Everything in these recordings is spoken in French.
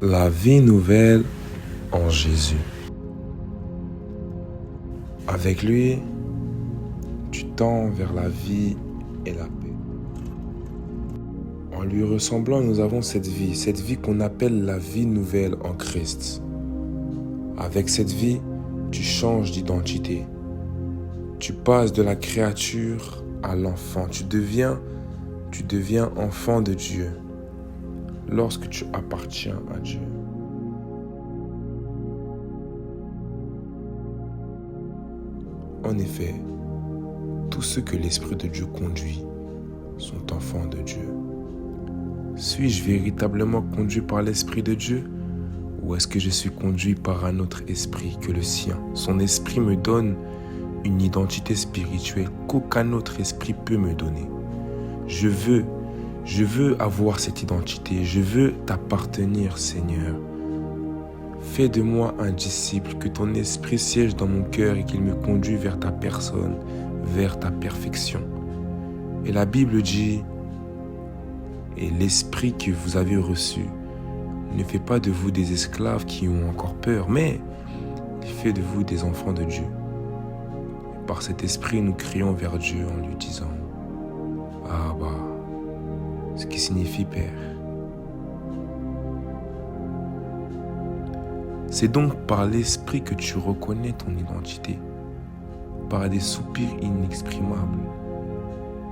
La vie nouvelle en Jésus. Avec lui, tu tends vers la vie et la paix. En lui ressemblant, nous avons cette vie qu'on appelle la vie nouvelle en Christ. Avec cette vie, tu changes d'identité. Tu passes de la créature à l'enfant. Tu deviens enfant de Dieu lorsque tu appartiens à Dieu. En effet, tous ceux que l'Esprit de Dieu conduit sont enfants de Dieu. Suis-je véritablement conduit par l'Esprit de Dieu ou est-ce que je suis conduit par un autre esprit que le sien? Son esprit me donne une identité spirituelle qu'aucun autre esprit peut me donner. Je veux avoir cette identité. Je veux t'appartenir, Seigneur. Fais de moi un disciple, que ton esprit siège dans mon cœur et qu'il me conduise vers ta personne, vers ta perfection. Et la Bible dit, et l'esprit que vous avez reçu ne fait pas de vous des esclaves qui ont encore peur, mais il fait de vous des enfants de Dieu. Et par cet esprit, nous crions vers Dieu en lui disant, Abba, ce qui signifie Père. C'est donc par l'esprit que tu reconnais ton identité, par des soupirs inexprimables,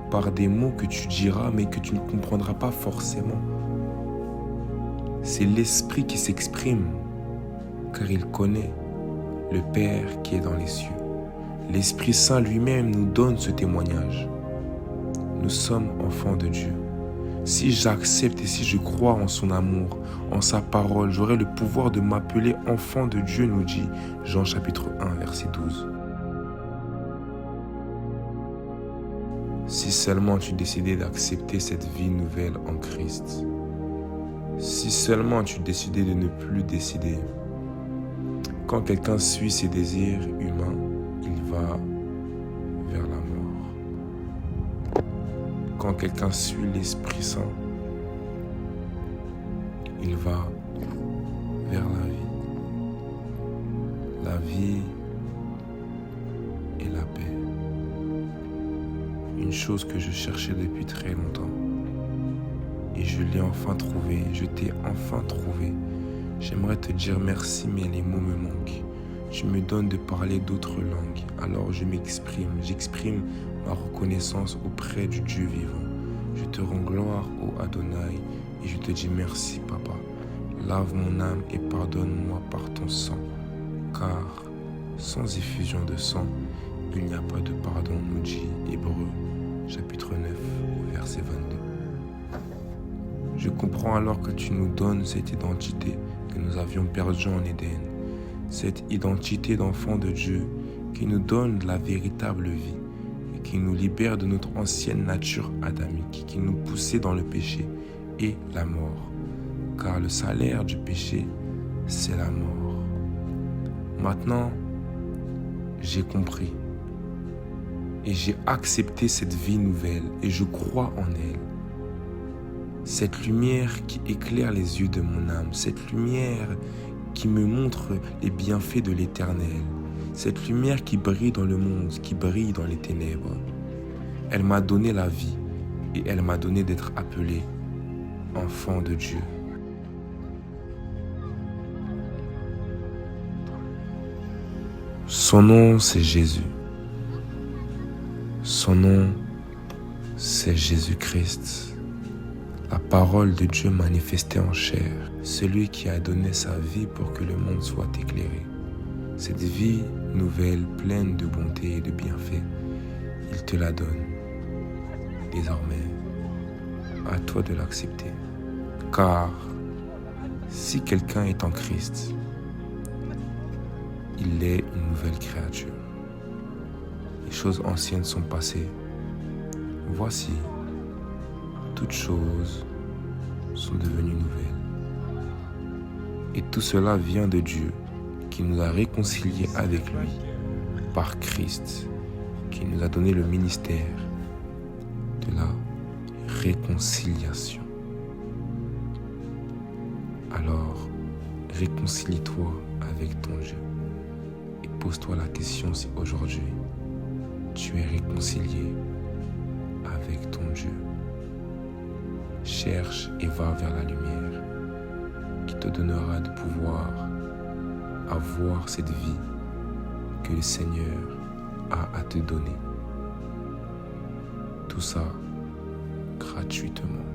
par des mots que tu diras mais que tu ne comprendras pas forcément. C'est l'esprit qui s'exprime, car il connaît le Père qui est dans les cieux. L'Esprit Saint lui-même nous donne ce témoignage. Nous sommes enfants de Dieu. Si j'accepte et si je crois en son amour, en sa parole, j'aurai le pouvoir de m'appeler enfant de Dieu, nous dit Jean chapitre 1, verset 12. Si seulement tu décidais d'accepter cette vie nouvelle en Christ, si seulement tu décidais de ne plus décider, quand quelqu'un suit ses désirs humains, il va vers la mort. Quand quelqu'un suit l'Esprit Saint, il va vers la vie. La vie et la paix. Une chose que je cherchais depuis très longtemps. Et je l'ai enfin trouvé, je t'ai enfin trouvé. J'aimerais te dire merci, mais les mots me manquent. Tu me donnes de parler d'autres langues, alors j'exprime ma reconnaissance auprès du Dieu vivant. Je te rends gloire, ô Adonai, et je te dis merci, Papa. Lave mon âme et pardonne-moi par ton sang, car sans effusion de sang, il n'y a pas de pardon, nous dit Hébreux, chapitre 9, verset 22. Je comprends alors que tu nous donnes cette identité que nous avions perdue en Éden, cette identité d'enfant de Dieu qui nous donne la véritable vie et qui nous libère de notre ancienne nature adamique, qui nous poussait dans le péché et la mort. Car le salaire du péché, c'est la mort. Maintenant, j'ai compris et j'ai accepté cette vie nouvelle et je crois en elle. Cette lumière qui éclaire les yeux de mon âme, cette lumière qui me montre les bienfaits de l'Éternel, cette lumière qui brille dans le monde, qui brille dans les ténèbres. Elle m'a donné la vie et elle m'a donné d'être appelé enfant de Dieu. Son nom, c'est Jésus. Son nom, c'est Jésus-Christ. La parole de Dieu manifestée en chair, celui qui a donné sa vie pour que le monde soit éclairé. Cette vie nouvelle, pleine de bonté et de bienfaits, il te la donne. Désormais, à toi de l'accepter. Car si quelqu'un est en Christ, il est une nouvelle créature. Les choses anciennes sont passées. Voici, toutes choses sont devenues nouvelles. Et tout cela vient de Dieu, qui nous a réconciliés avec lui par Christ, qui nous a donné le ministère de la réconciliation. Alors, Réconcilie-toi avec ton Dieu et pose-toi la question si aujourd'hui tu es réconcilié avec ton Dieu. Cherche et va vers la lumière qui te donnera de pouvoir avoir cette vie que le Seigneur a à te donner. Tout ça gratuitement.